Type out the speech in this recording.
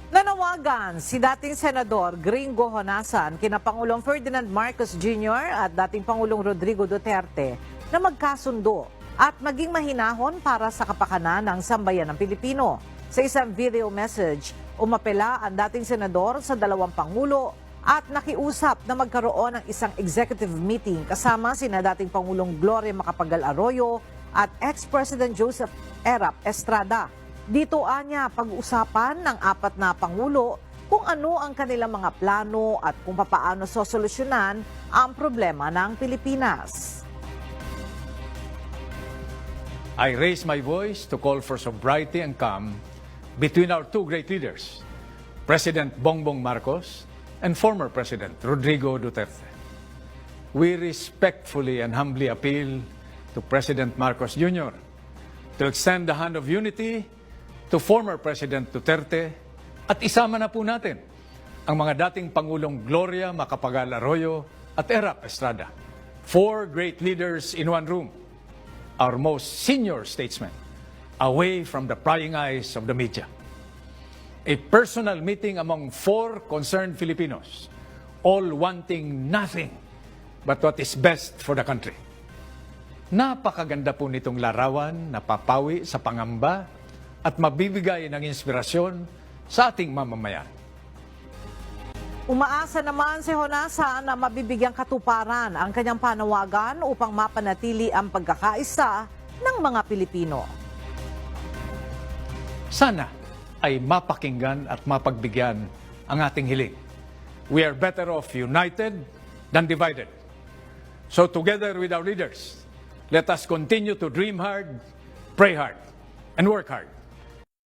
Nanawagan si dating Senador Gringo Honasan kina Pangulong Ferdinand Marcos Jr. at dating Pangulong Rodrigo Duterte na magkasundo at maging mahinahon para sa kapakanan ng sambayan ng Pilipino. Sa isang video message, umapela ang dating senador sa dalawang pangulo at nakiusap na magkaroon ng isang executive meeting kasama sina dating Pangulong Gloria Macapagal Arroyo at ex-President Joseph Erap Estrada. Dito anya pag-usapan ng apat na pangulo kung ano ang kanilang mga plano at kung papaano sosolusyonan ang problema ng Pilipinas. I raise my voice to call for sobriety and calm between our two great leaders, President Bongbong Marcos and former President Rodrigo Duterte. We respectfully and humbly appeal to President Marcos Jr. to extend the hand of unity to former President Duterte at isama na po natin ang mga dating Pangulong Gloria Macapagal Arroyo at Erap Estrada. Four great leaders in one room, our most senior statesmen, away from the prying eyes of the media. A personal meeting among four concerned Filipinos, all wanting nothing but what is best for the country. Napakaganda po nitong larawan na papawi sa pangamba at mabibigay ng inspirasyon sa ating mamamayan. Umaasa naman si Honasan na mabibigyang katuparan ang kanyang panawagan upang mapanatili ang pagkakaisa ng mga Pilipino. Sana ay mapakinggan at mapagbigyan ang ating hiling. We are better off united than divided. So together with our leaders, let us continue to dream hard, pray hard, and work hard